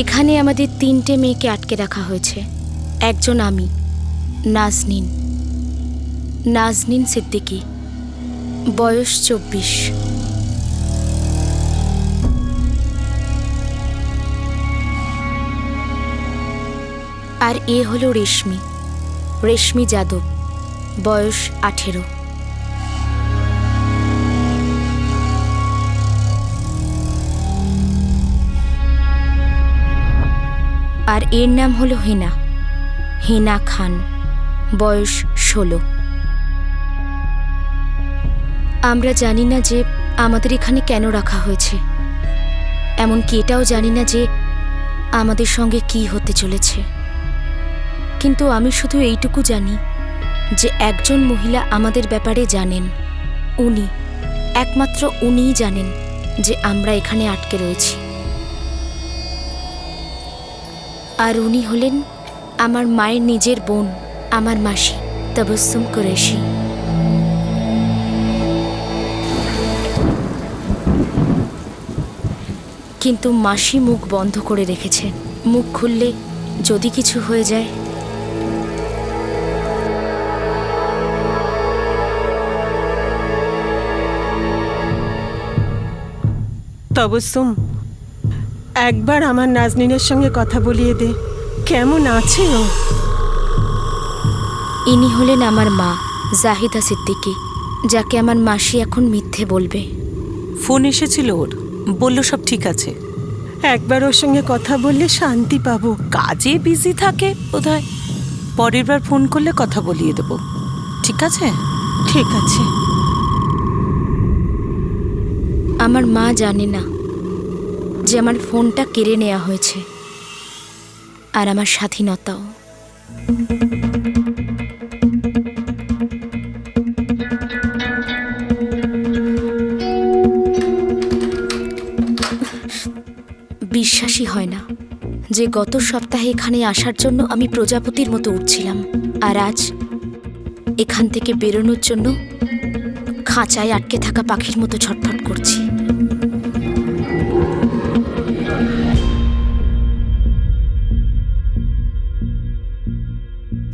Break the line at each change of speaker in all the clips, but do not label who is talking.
এখানে আমাদের 3টে মেয়েকে আটকে রাখা হয়েছে। একজন আমি, নাজনীন সিদ্দিকী, বয়স 24। আর এ হলো রেশমি যাদব, বয়স 18। আর এর নাম হলো হেনা খান, বয়স 16। আমরা জানি না যে আমাদের এখানে কেন রাখা হয়েছে, এমনকি এটাও জানি না যে আমাদের সঙ্গে কি হতে চলেছে। কিন্তু আমি শুধু এইটুকু জানি যে একজন মহিলা আমাদের ব্যাপারে জানেন। একমাত্র উনিই জানেন যে আমরা এখানে আটকে রয়েছি। আর উনি হলেন আমার মায়ের নিজের বোন, আমার মাসি তাবাসসুম কুরেশি। কিন্তু মাসি মুখ বন্ধ করে রেখেছে। মুখ খুললে যদি কিছু হয়ে যায়।
তাবাসসুম, একবার আমার নাজনীনের সঙ্গে কথা বলিয়ে দে, কেমন আছে ও?
ইনি হলেন আমার মা জাহিদা সিদ্দিকী, যাকে আমার মাসি এখন মিথ্যে বলবে।
ফোন এসেছিল ওর, বলল সব ঠিক আছে।
একবার ওর সঙ্গে কথা বললে শান্তি পাবো।
কাজে বিজি থাকে বোধহয়, পরের বার ফোন করলে কথা বলিয়ে দেব। ঠিক আছে?
ঠিক আছে।
আমার মা জানে না যে আমার ফোনটা কেড়ে নেওয়া হয়েছে, আর আমার স্বাধীনতাও। বিশ্বাসই হয় না যে গত সপ্তাহে এখানে আসার জন্য আমি প্রজাপতির মতো উঠছিলাম, আর আজ এখান থেকে বেরোনোর জন্য খাঁচায় আটকে থাকা পাখির মতো ছটফট করছি।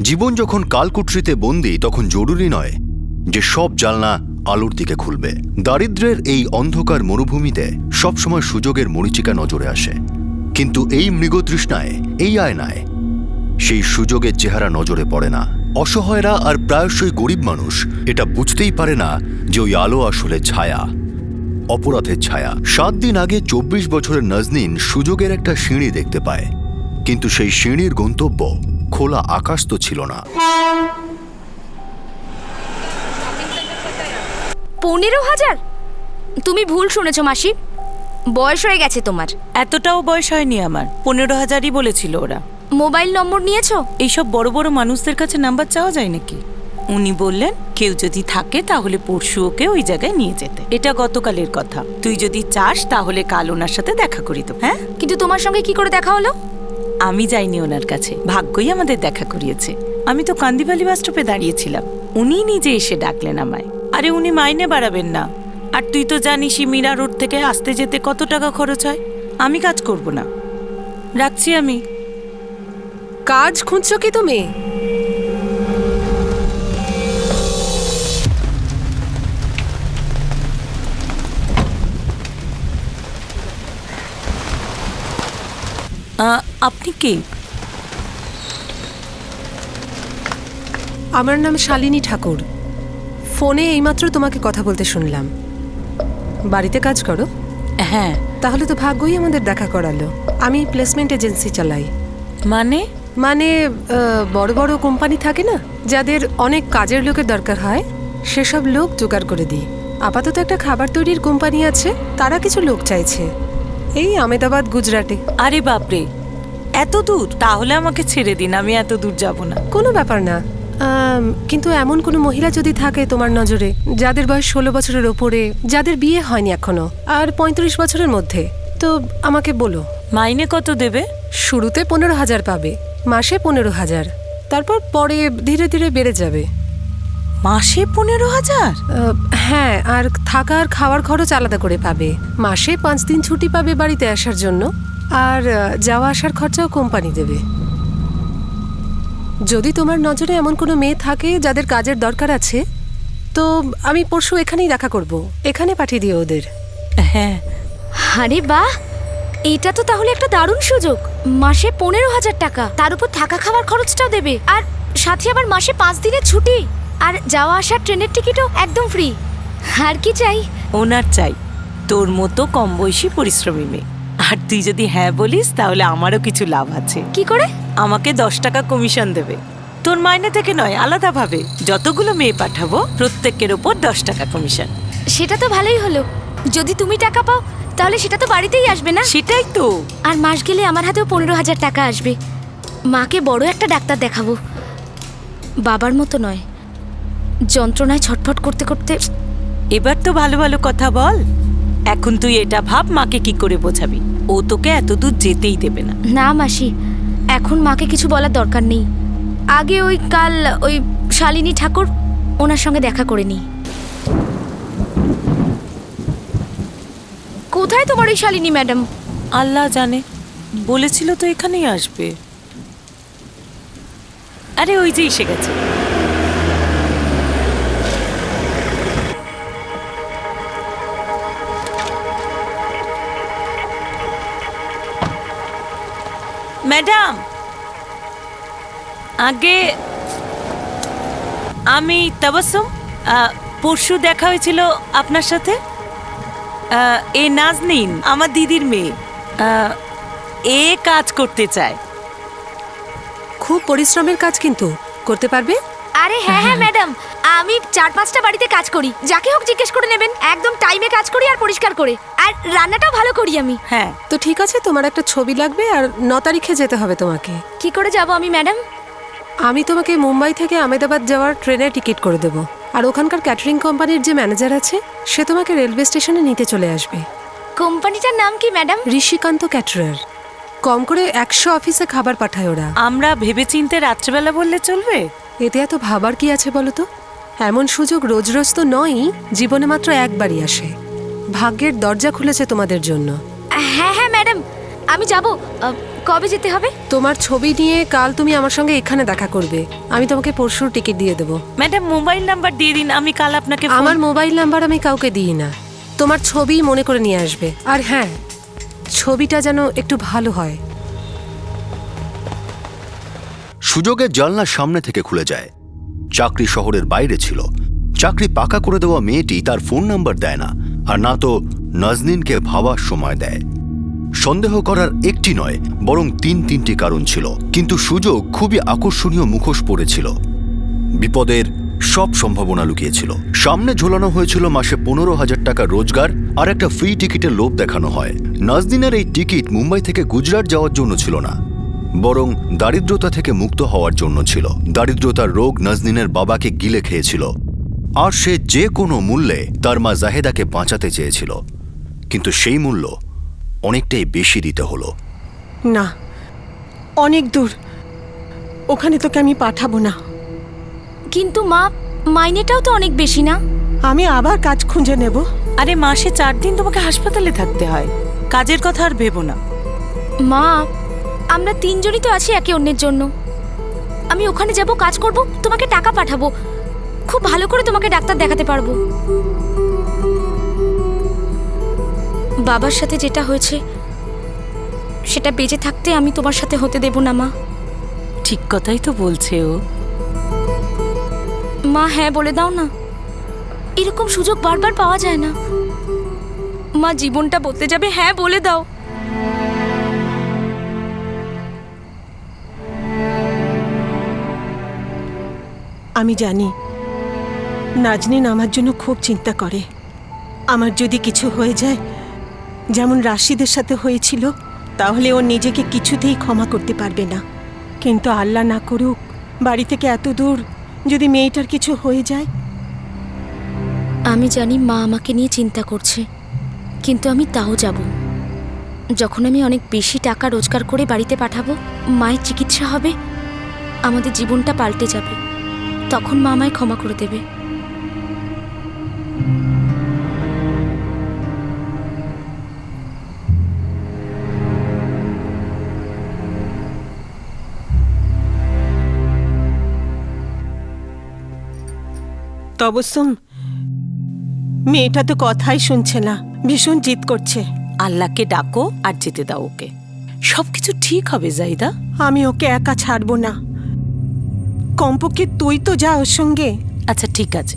জীবন যখন কালকুটরিতে বন্দী, তখন জরুরি নয় যে সব জানলা আলোর দিকে খুলবে। দারিদ্র্যের এই অন্ধকার মরুভূমিতে সবসময় সুযোগের মরীচিকা নজরে আসে, কিন্তু এই মৃগতৃষ্ণায়, এই আয়নায় সেই সুযোগের চেহারা নজরে পড়ে না। অসহায়রা আর প্রায়শই গরিব মানুষ এটা বুঝতেই পারে না যে ওই আলো আসলে ছায়া, অপরাধের ছায়া। 7 দিন আগে 24 বছরের নাজনীন সুযোগের একটা সিঁড়ি দেখতে পায়, কিন্তু সেই সিঁড়ির গন্তব্য খোলা আকাশ তো ছিল না।
15,000? তুমি ভুল শুনেছ মাসি, বয়স হয়ে গেছে তোমার।
এতটাও বয়স হয়নি আমার, 15,000ই বলেছিল ওরা।
মোবাইল নম্বর নিয়েছো?
এইসব বড় বড় মানুষদের কাছে নাম্বার চাওয়া যায় নাকি? উনি বললেন কেউ যদি থাকে তাহলে পরশু ওকে ওই জায়গায় নিয়ে যেতে। এটা গতকালের কথা। তুই যদি চাস তাহলে কাল ওনার সাথে দেখা করি তো। হ্যাঁ,
কিন্তু তোমার সঙ্গে কি করে দেখা হলো?
আমি যাইনি ওনার কাছে, ভাগ্যই আমাদের দেখা করিয়েছে। আমি তো কান্দিবালি বাস স্টপে দাঁড়িয়েছিলাম, উনি নিজে এসে ডাকলেন আমায়। আরে উনি মাইনে বাড়াবেন না, আর তুই তো জানিসই মীরা রোড থেকে আসতে যেতে কত টাকা খরচ হয়। আমি কাজ করব না, রাখছি আমি।
কাজ খুঁজছো কি তুমি?
আপনি কে?
আমার নাম শালিনী ঠাকুর। ফোনে এইমাত্র তোমাকে কথা বলতে শুনলাম। বাড়িতে কাজ করো?
হ্যাঁ।
তাহলে তো ভাগ্যই আমাদের দেখা করালো। আমি প্লেসমেন্ট এজেন্সি চালাই।
মানে
বড় বড় কোম্পানি থাকে না, যাদের অনেক কাজের লোকের দরকার হয়, সেসব লোক জোগাড় করে দিই। আপাতত একটা খাবার তৈরির কোম্পানি আছে, তারা কিছু লোক চাইছে, এই আমেদাবাদ, গুজরাটে।
আরে বাপরে, এত দূর? তাহলে আমাকে ছেড়ে দিন, আমি এত দূর যাব না।
কোনো ব্যাপার না, কিন্তু এমন কোনো মহিলা যদি থাকে তোমার নজরে, যাদের বয়স 16 বছরের ওপরে, যাদের বিয়ে হয়নি এখনো, আর 35 বছরের মধ্যে, তো আমাকে বলো।
মাইনে কত দেবে?
শুরুতে 15,000 পাবে, মাসে 15,000, তারপর পরে ধীরে ধীরে বেড়ে যাবে।
মাসে 15,000?
হ্যাঁ, আর থাকা আর খাওয়ার খরচ আলাদা করে পাবে। মাসে 5 দিন ছুটি পাবে বাড়িতে আসার জন্য, আর যাওয়া আসার খরচাও কোম্পানি দেবে। যদি তোমার নজরে এমন কোনো মেয়ে থাকে যাদের কাজের দরকার আছে, তো আমি পরশু এখানেই দেখা করব। এখানে পাঠিয়ে দিও ওদের।
হ্যাঁ,
আরে বাহ, এটা তো তাহলে একটা দারুণ সুযোগ। মাসে 15,000 টাকা, তার উপর থাকা খাওয়ার খরচটাও দেবে, আর সাথে আবার মাসে 5 দিনের ছুটি, আর যাওয়া আসার ট্রেনের টিকিটও একদম ফ্রি। আর কি চাই?
ওনার চাই তোর মতো কম বয়সী পরিশ্রমী মেয়ে। আর তুই যদি হ্যাঁ বলিস তাহলে আমারও কিছু লাভ আছে।
কি করে?
আমাকে 10 টাকা কমিশন দেবে, তোর মাইনে থেকে নয়, আলাদাভাবে। যতগুলো মেয়ে পাঠাবো প্রত্যেকের ওপর 10 টাকা কমিশন।
সেটা তো ভালোই হলো। যদি তুমি টাকা পাও তাহলে সেটা তো বাড়িতেই আসবে না?
সেটাই তো।
আর মাস গেলে আমার হাতেও 15,000 টাকা আসবে। মাকে বড় একটা ডাক্তার দেখাবো, বাবার মতো নয়, যন্ত্রণায় ছটফট করতে করতে।
এবার তো ভালো ভালো কথা বল। এখন তুই এটা ভাব মাকে কি করে বোঝাবি। ও তোকে এত দূর যেতেই দেবে না।
না মাসি, এখন মাকে কিছু বলার দরকার নেই। আগে কাল শালিনী ঠাকুর, ওনার সঙ্গে দেখা করে নিই। কোথায় তোমার ওই শালিনী ম্যাডাম?
আল্লাহ জানে, বলেছিল তো এখানেই আসবে। আরে ওই যে এসে গেছে। ম্যাডাম, আগে আমি তাবাসসুম। পরশু দেখা হয়েছিল আপনার সাথে। এ নাজনীন, আমার দিদির মেয়ে। এ কাজ করতে চায়।
খুব পরিশ্রমের কাজ, কিন্তু করতে পারবে?
আরে হ্যাঁ হ্যাঁ ম্যাডাম, আমি 4-5টা বাড়িতে কাজ করি। যাকে হোক জিজ্ঞেস করে নেবেন। একদম টাইমে কাজ করি আর পরিষ্কার করে, আর রান্নাটাও ভালো করি আমি।
হ্যাঁ
তো ঠিক আছে, তোমার একটা ছবি লাগবে, আর 9 তারিখে যেতে হবে তোমাকে।
কি করে যাব আমি ম্যাডাম?
আমি তোমাকে মুম্বাই থেকে আহমেদাবাদ যাওয়ার ট্রেনের টিকিট করে দেবো, আর ওখানকার ক্যাটারিং কোম্পানির যে ম্যানেজার আছে সে তোমাকে রেলওয়ে স্টেশনে নিতে চলে আসবে।
কোম্পানিটার নাম কি ম্যাডাম?
ঋষিকান্ত ক্যাটারার। কম করে 100 অফিসে খাবার পাঠায় ওরা।
আমরা ভেবেচিন্তে রাত্রেবেলা বললে চলবে?
এতে এত ভাবার কি আছে বলো তো? এমন সুযোগ রোজ রোজ তো নয়ই, জীবনে মাত্র একবারই আসে। ভাগ্যের দরজা খুলেছে তোমাদের জন্য।
হ্যাঁ হ্যাঁ ম্যাডাম, আমি যাব। কবে যেতে হবে?
তোমার ছবি নিয়ে কাল তুমি আমার সঙ্গে এখানে দেখা করবে। আমি তোমাকে পরশুর টিকিট দিয়ে দেবো।
ম্যাডাম মোবাইল নাম্বার দিয়ে দিন, আমি কাল আপনাকে
আমার মোবাইল নাম্বার আমি কাউকে দিই না। তোমার ছবি মনে করে নিয়ে আসবে। আর হ্যাঁ, ছবিটা যেন একটু ভালো হয়।
সুযোগের জানলা সামনে থেকে খুলে যায়। চাকরি শহরের বাইরে ছিল। চাকরি পাকা করে দেওয়া মেয়েটি তার ফোন নাম্বার দেয় না, আর না তো নাজনীনকে ভাবার সময় দেয়। সন্দেহ করার একটি নয়, বরং 3-3টি কারণ ছিল। কিন্তু সুযোগ খুবই আকর্ষণীয় মুখোশ পড়েছিল। বিপদের সব সম্ভাবনা লুকিয়েছিল। সামনে ঝোলানো হয়েছিল মাসে 15,000 টাকা রোজগার, আর একটা ফ্রি টিকিটের লোভ দেখানো হয়। নাজনীনের এই টিকিট মুম্বাই থেকে গুজরাট যাওয়ার জন্য ছিল না, বরং দারিদ্রতা থেকে মুক্ত হওয়ার জন্য ছিল। দারিদ্রতার রোগ নাজনীনের বাবাকে গিলে খেয়েছিল, আর সে যে কোনো মূল্যে তার মা জাহেদাকে বাঁচাতে চেয়েছিল। কিন্তু সেই মূল্য অনেকটাই বেশি দিতে হলো।
না, অনেক দূর, ওখানে তোকে আমি পাঠাবো না।
কিন্তু মা, মাইনেটাও তো অনেক বেশি না?
আমি আবার কাজ খুঁজে নেব।
আরে মাসে 4 দিন তোমাকে হাসপাতালে থাকতে হয়। কাজের কথা আর ভেবো না।
মা, আমরা 3 জনই তো আছি একে অন্যের জন্য। আমি ওখানে যাব, কাজ করব, তোমাকে টাকা পাঠাবো, খুব ভালো করে তোমাকে ডাক্তার দেখাতে পারবো। বাবার সাথে যেটা হয়েছে সেটা বেঁচে থাকতে আমি তোমার সাথে হতে দেব না মা।
ঠিক কথাই তো বলছে ও।
মা হ্যাঁ বলে দাও না, এরকম সুযোগ বারবার পাওয়া যায় না। মা, জীবনটা বদলে যাবে, হ্যাঁ বলে দাও।
আমি জানি নাজনীন আমার জন্য খুব চিন্তা করে। আমার যদি কিছু হয়ে যায়, যেমন রাশিদের সাথে হয়েছিল, তাহলে ও নিজেকে কিছুতেই ক্ষমা করতে পারবে না। কিন্তু আল্লাহ না করুক, বাড়ি থেকে এত দূর যদি মেয়েটার কিছু হয়ে যায়।
আমি জানি মা আমাকে নিয়ে চিন্তা করছে, কিন্তু আমি তাও যাব। যখন আমি অনেক বেশি টাকা রোজগার করে বাড়িতে পাঠাবো, মায়ের চিকিৎসা হবে, আমাদের জীবনটা পাল্টে যাবে, তখন মা আমায় ক্ষমা করে দেবে।
তবসুম, মেয়েটা তো কথাই শুনছে না, ভীষণ জিদ করছে।
আল্লাহকে ডাকো আর যেতে দাও ওকে, সবকিছু ঠিক হবে জাইদা।
আমি ওকে একা ছাড়বো না, কমপক্ষে তুই তো যা ওর সঙ্গে।
আচ্ছা ঠিক আছে,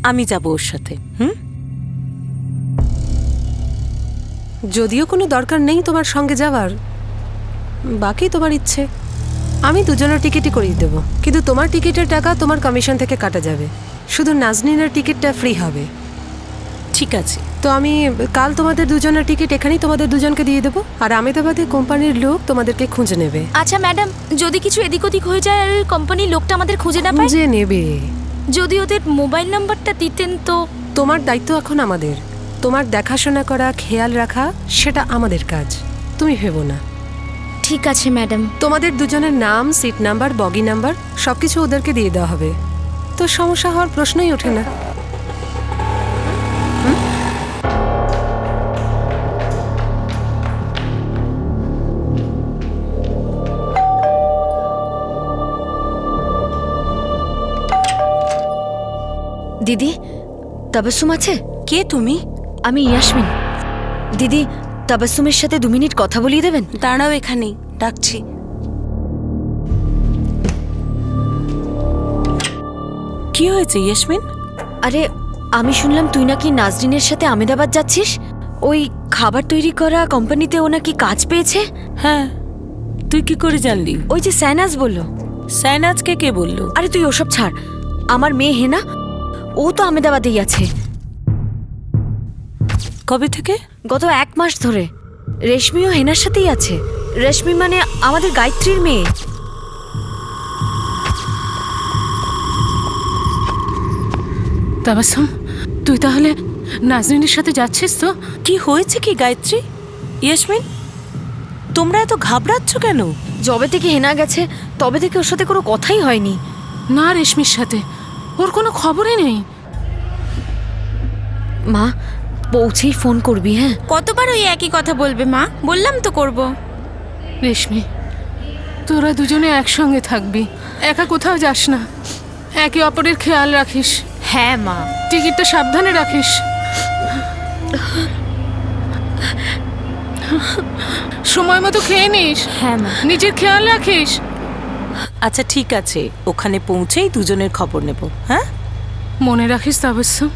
আমি যাব ওর সাথে। হুম,
যদিও কোনো দরকার নেই তোমার সঙ্গে যাওয়ার, বাকি তোমার ইচ্ছে। আমি দুজনের টিকিটই করিয়ে দেবো, কিন্তু তোমার টিকিটের টাকা তোমার কমিশন থেকে কাটা যাবে। শুধু নাজনীনের টিকিটটা ফ্রি হবে।
ঠিক আছে।
তো আমি কাল তোমাদের দুজনের টিকিট এখানেই তোমাদের দুজনকে দিয়ে দেবো, আর আমেদাবাদে কোম্পানির লোক তোমাদেরকে খুঁজে নেবে।
আচ্ছা ম্যাডাম, যদি কিছু এদিক ওদিক হয়ে যায় আর ওই কোম্পানির লোকটা আমাদের খুঁজে না পায়?
খুঁজে নেবে।
যদি ওদের মোবাইল নাম্বারটা দিতেন তো।
তোমার দায়িত্ব এখন আমাদের, তোমার দেখাশোনা করা, খেয়াল রাখা, সেটা আমাদের কাজ, তুমি ভেবো না।
ঠিক আছে ম্যাডাম।
তোমাদের দুজনের নাম, সিট নাম্বার, বগি নাম্বার সবকিছু ওদেরকে দিয়ে দেওয়া হবে, তো সমস্যা হওয়ার প্রশ্নই ওঠে না।
দিদি, তাবাসসুম আছে?
কে তুমি?
আমি ইয়াসমিন। দিদি, তাবাসসুমের সাথে 2 মিনিট কথা বলিয়ে দেবেন?
দাঁড়াও, এখানেই ডাকছি। কি হয়েছে ইয়াসমিন?
আরে, আমি শুনলাম তুই নাকি নাজরিনের সাথে আমেদাবাদ যাচ্ছিস। ওই খাবার তৈরি করা কোম্পানিতে ও নাকি কাজ পেয়েছে।
হ্যাঁ, তুই কি করে জানলি?
ওই যে সাইনাজ বলল।
সাইনাজকে কে বললো?
আরে তুই ওসব ছাড়, আমার মেয়ে হেনা, ও তো আমেদাবাদেই আছে।
কবে থেকে?
গত 1 মাস ধরে। রেশমিও হেনার সাথেই আছে। রেশমি মানে আমাদের গায়ত্রীর মেয়ে।
তাবাসসুম, তুই তাহলে নাজরিনের সাথে যাচ্ছিস তো?
কি হয়েছে কি গায়ত্রী? ইয়াসমিন, তোমরা এত ঘাবড়াচ্ছ কেন?
যবে থেকে হেনা গেছে তবে থেকে ওর সাথে কোনো কথাই হয়নি।
না, রেশমির সাথে ওর কোনো খবরই নেই।
মা, পৌঁছেই ফোন করবি, হ্যাঁ?
কতবার ওই একই কথা বলবে মা? বললাম তো করব।
রেশমি, তোরা দুজনে একসঙ্গে থাকবি, একা কোথাও যাস না, একে অপরের খেয়াল রাখিস।
হ্যাঁ মা।
টিকিটটা সাবধানে রাখিস। সময় মতো খেয়ে নিস।
হ্যাঁ মা।
নিজের খেয়াল রাখিস।
আচ্ছা ঠিক আছে, ওখানে পৌঁছেই দুজনের খবর নেব। হ্যাঁ,
মনে রাখিস তাবাসসুম।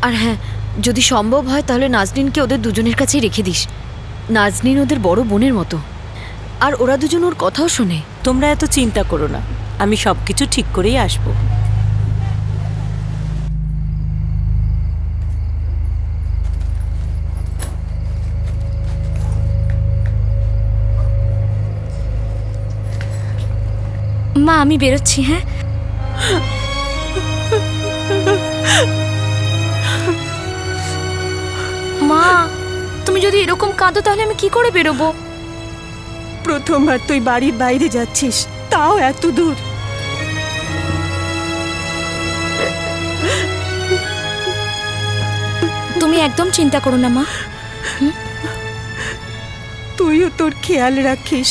আর হ্যাঁ, যদি সম্ভব হয় তাহলে নাজনীনকে ওদের দুজনের কাছেই রেখে দিস। নাজনীন ওদের বড় বোনের মতো, আর ওরা দুজন ওর কথাও শোনে।
তোমরা এত চিন্তা করো না, আমি সবকিছু ঠিক করেই আসবো।
মা, আমি বেরোচ্ছি, হ্যাঁ? মা, তুমি যদি এরকম কাঁদো তাহলে আমি কি করে বেরোবো?
প্রথমবার তুই বাড়ির বাইরে যাচ্ছিস, তাও এত দূর।
তুমি একদম চিন্তা করো না মা।
তুইও তোর খেয়াল রাখিস,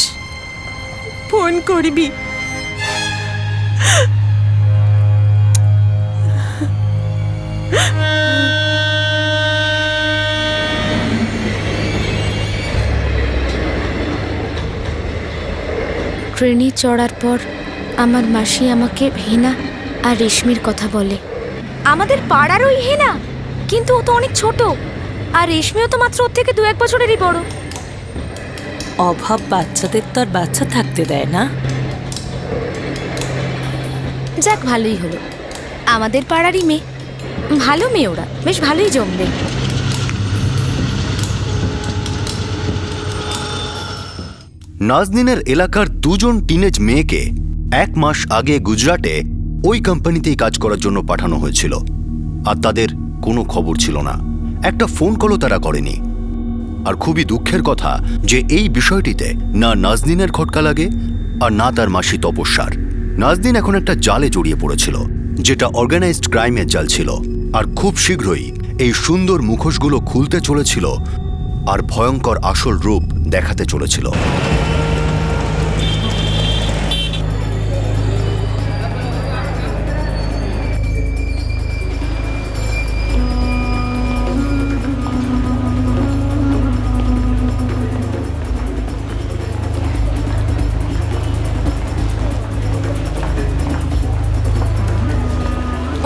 ফোন করবি।
ট্রেনে চড়ার পর আমার মাসি আমাকে হেনা আর রেশমির কথা বলে। আমাদের পাড়ার ওই হেনা, কিন্তু ও তো অনেক ছোট, আর রেশমিও তো মাত্র ওর থেকে 2-1 বছরেরই বড়।
অভাব বাচ্চাদের তো আর বাচ্চা থাকতে দেয় না।
যাক, ভালোই হলো, আমাদের পাড়ারই মেয়ে। ভালো মেয়ে, ওরা বেশ ভালোই জমবে।
নাজনীনের এলাকার 2জন টিনেজ মেয়েকে 1 মাস আগে গুজরাটে ওই কোম্পানিতেই কাজ করার জন্য পাঠানো হয়েছিল, আর তাদের কোনো খবর ছিল না, একটা ফোন কলও তারা করেনি। আর খুবই দুঃখের কথা যে এই বিষয়টিতে না নাজনীনের খটকা লাগে আর না তার মাসি তপস্যার। নাজনীন এখন একটা জালে জড়িয়ে পড়েছিল, যেটা অর্গানাইজড ক্রাইমের জাল ছিল, আর খুব শীঘ্রই এই সুন্দর মুখোশগুলো খুলতে চলেছিল আর ভয়ঙ্কর আসল রূপ দেখাতে চলেছিল।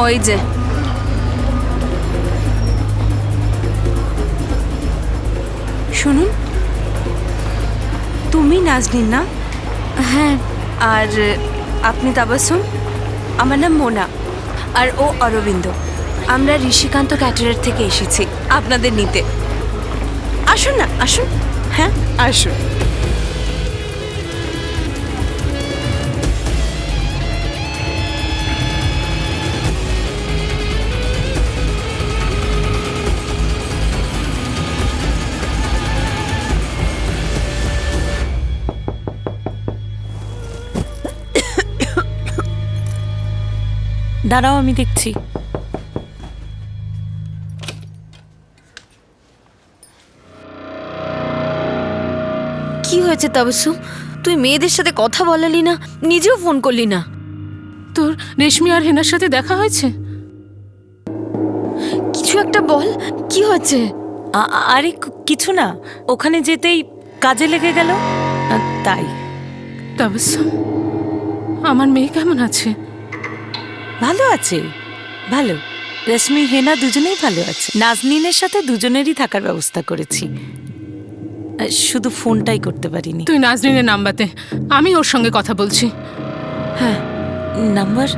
ওই যে শুনুন, তুমি নাজনীন না?
হ্যাঁ।
আর আপনি তাবাসসুম? আমার নাম মোনা, আর ও অরবিন্দ। আমরা ঋষিকান্ত ক্যাটারার থেকে এসেছি আপনাদের নিতে। আসুন না, আসুন। হ্যাঁ, আসুন।
দাঁড়াও, আমি দেখছি।
কি হয়েছে তাবসুম? তুই মেয়েদের সাথে কথা বলালি না, নিজেও ফোন করলি না।
তোর রেশমি আর হেনার সাথে দেখা হয়েছে?
কিছু একটা বল, কি হয়েছে?
আরে কিছু না, ওখানে যেতেই কাজে লেগে গেল, তাই।
তাবসুম, আমার মেয়ে কেমন আছে?
ভালো আছে, ভালো। রেশমি হেনা দুজনেই ভালো আছে। নাজনীনের সাথে দুজনেরই থাকার ব্যবস্থা করেছি, শুধু ফোনটাই করতে পারিনি।
তুই নাজরিনের নাম্বার দে, আমি ওর সঙ্গে কথা বলছি।
হ্যাঁ, নাম্বার?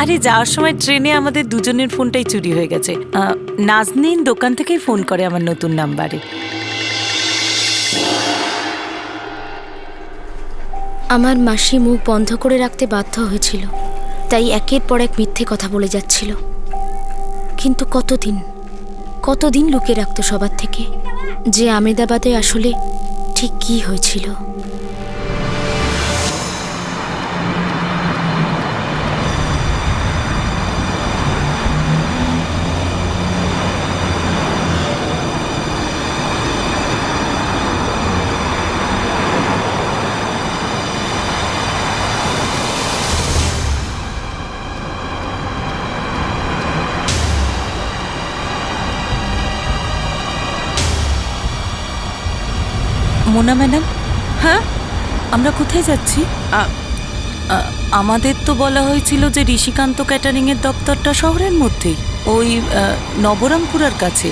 আরে যাওয়ার সময় ট্রেনে আমাদের দুজনের ফোনটাই চুরি হয়ে গেছে। নাজনীন দোকান থেকেই ফোন করে আমার নতুন নাম্বারে।
আমার মাসি মুখ বন্ধ করে রাখতে বাধ্য হয়েছিল, তাই একের পর এক মিথ্যে কথা বলে যাচ্ছিল। কিন্তু কতদিন লুকিয়ে রাখতো সবার থেকে যে আমেদাবাদে আসলে ঠিক কি হয়েছিল।
মোনা ম্যাডাম,
হ্যাঁ,
আমরা কোথায় যাচ্ছি? আমাদের তো বলা হয়েছিল যে ঋষিকান্ত ক্যাটারিং এর দপ্তরটা শহরের মধ্যেই, ওই নবরামপুরার কাছে।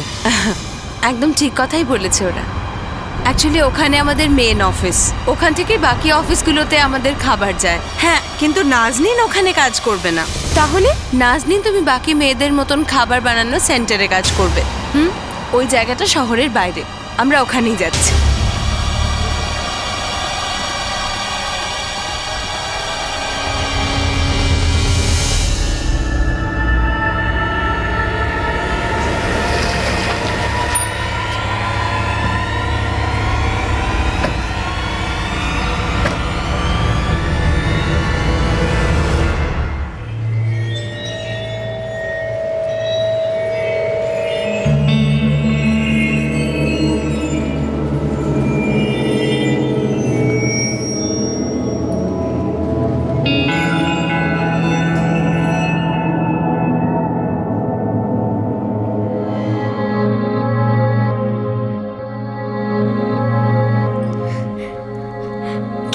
একদম ঠিক কথাই বলেছে ওরা। অ্যাকচুয়ালি ওখানে আমাদের মেন অফিস, ওখান থেকে বাকি অফিসগুলোতে আমাদের খাবার যায়। হ্যাঁ, কিন্তু নাজনীন ওখানে কাজ করবে না। তাহলে নাজনীন, তুমি বাকি মেয়েদের মতন খাবার বানানো সেন্টারে কাজ করবে। ওই জায়গাটা শহরের বাইরে, আমরা ওখানেই যাচ্ছি।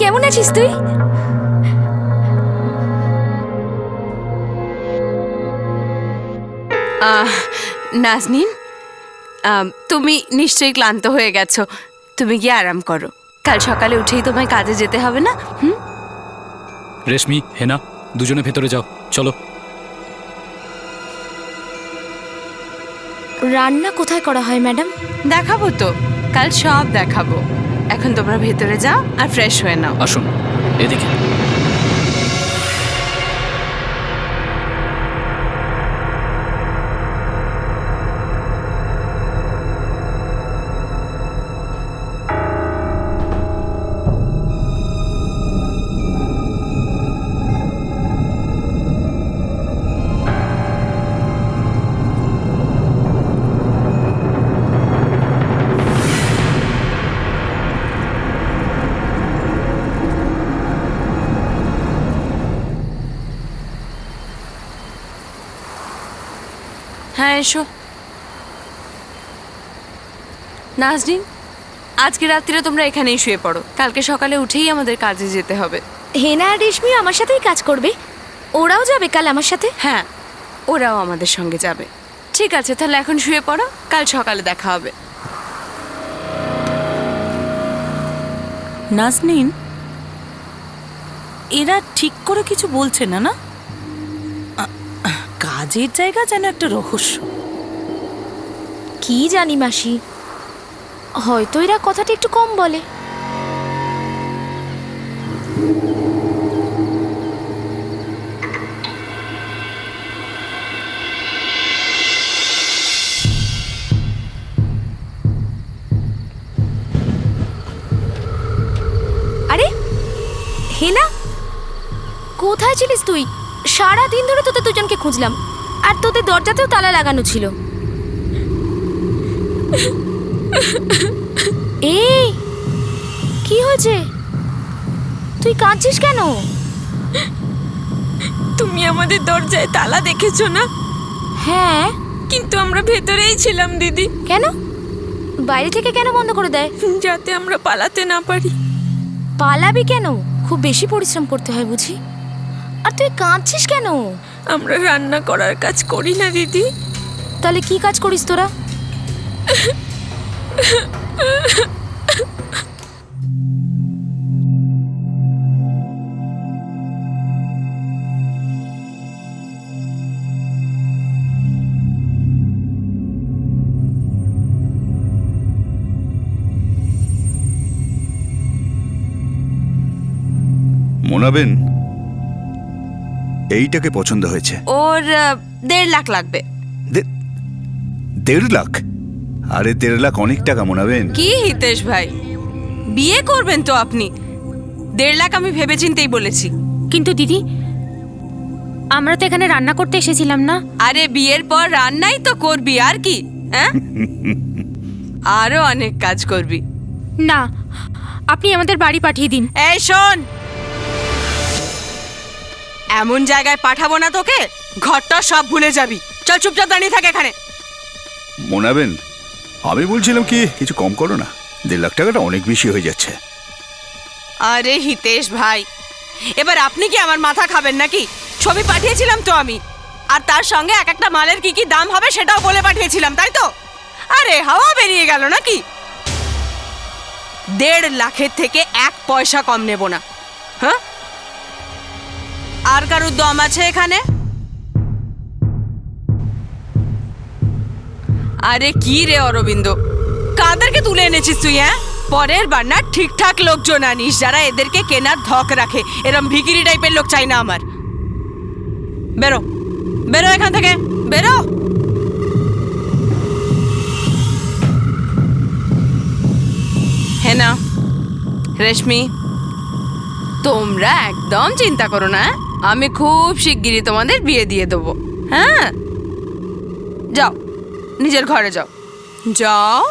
কেমন আছিস তুই?
নাজনীন, তুমি নিশ্চয়ই ক্লান্ত হয়ে গেছো, তুমি গিয়ে আরাম করো। কাল সকালে উঠেই তোমায় কাজে যেতে হবে না?
রেশমি, হেনা, দুজনে ভেতরে যাও, চলো।
রান্না কোথায় করা হয় ম্যাডাম?
দেখাবো তো, কাল সব দেখাবো। এখন তোমরা ভেতরে যাও আর ফ্রেশ হয়ে নাও।
আসুন এদিকে।
হ্যাঁ, এসো। নাজনীন, আজকে রাত্রিরে তোমরা এখানেই শুয়ে পড়ো, কালকে সকালে উঠেই আমাদের কাজে যেতে হবে।
হেনা আর রেশমি আমার সাথেই কাজ করবে। ওরাও যাবে কাল আমার সাথে?
হ্যাঁ, ওরাও আমাদের সঙ্গে যাবে। ঠিক আছে, তাহলে এখন শুয়ে পড়ো, কাল সকালে দেখা হবে।
নাজনীন, এরা ঠিক করে কিছু বলছে না না? কাজের জায়গা যেন একটা রহস্য।
কি জানি মাসি, হয়তো এরা কথাটা একটু কম বলে। আরে হেনা, কোথায় ছিলিস তুই? সারা দিন ধরে তোদের দুজনকে খুঁজলাম, আর তোদের দরজাতেও তালা লাগানো ছিল। এই কি হয়েছে? তুই কাঁদছিস কেন?
তুমি আমাদের দরজায় তালা দেখেছো না?
হ্যাঁ,
কিন্তু আমরা ভেতরেই ছিলাম দিদি।
কেন? বাইরে থেকে কেন বন্ধ করে দেয়?
যাতে আমরা পালাতে না পারি।
পালাবি কেন? খুব বেশি পরিশ্রম করতে হয় বুঝি? আর তুই কাঁদছিস কেন?
আমরা রান্না করার কাজ করি না দিদি।
তাহলে কি কাজ করিস তোরা?
মোনাবেন, এইটাকে পছন্দ হয়েছে।
ওর 1.5 লাখ লাগবে।
1.5 লাখ? আরে 1.5 লাখ অনেক টাকা মোনাবেন।
কি হিতেশ ভাই, বিয়ে করবেন তো আপনি? 1.5 লাখ আমি ভেবেচিন্তেই বলেছি।
কিন্তু দিদি, আমরা তো এখানে রান্না করতে এসেছিলাম না?
আরে বিয়ের পর রান্নাই তো করবি, আর কি? হ্যাঁ, আরো অনেক কাজ করবি।
না, আপনি আমাদের বাড়ি পাঠিয়ে দিন।
এই শোন, এমন জায়গায় পাঠাবো না তোকে, ঘরটা সব ভুলে যাবি। চল চুপচাপ দাঁড়িয়ে থাক এখানে।
মোনাবেন, আমি বলছিলাম কি কিছু কম করো না, 1.5 লাখ টাকাটা অনেক বেশি হয়ে যাচ্ছে।
আরে হিতেশ ভাই, এবার আপনি কি আমার মাথা খাবেন নাকি? ছবি পাঠিয়েছিলাম তো আমি, আর তার সঙ্গে এক একটা মালের কি কি দাম হবে সেটাও বলে পাঠিয়েছিলাম, তাই তো? আরে হাওয়া বেরিয়ে গেল নাকি? 1.5 লাখের থেকে 1 পয়সা কম নেব না। হ্যাঁ, আর কারুর দম আছে এখানে? আরে কি রে অরবিন্দ, কাদেরকে তুলে এনেছিস তুই? হ্যাঁ, পরের বার না ঠিকঠাক লোকজন আনিস, যারা এদেরকে কেনার ধক রাখে। এরম ভিকিরি টাইপের লোক চাই না আমার। বেরো, বেরো এখান থেকে, বেরো। হেনা, রেশমি, তোমরা একদম চিন্তা করো না, আমি খুব শিগগিরই তোমাদের বিয়ে দিয়ে দেবো। হ্যাঁ, যাও নিজের ঘরে যাও, যাও।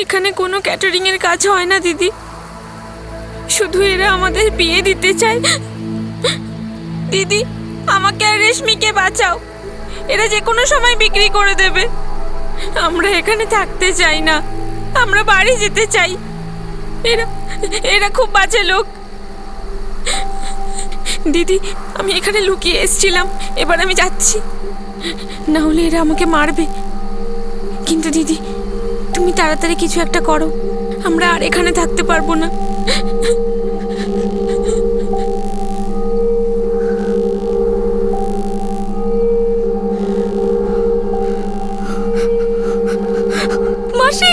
এখানে কোনো ক্যাটারিং এর কাজ হয় না দিদি, শুধু এরা আমাদের বিয়ে দিতে চায়। দিদি, আমাকে আর রেশমিকে বাঁচাও, এরা যে কোনো সময় বিক্রি করে দেবে। আমরা এখানে থাকতে চাই না, আমরা বাড়ি যেতে চাই। এরা এরা খুব বাজে লোক। দিদি, আমি এখানে লুকিয়ে এসেছিলাম, এবার আমি যাচ্ছি, না হলে এরা আমাকে মারবে। কিন্তু দিদি, তুমি তাড়াতাড়ি কিছু একটা করো, আমরা আর এখানে থাকতে পারবো না। মাসি,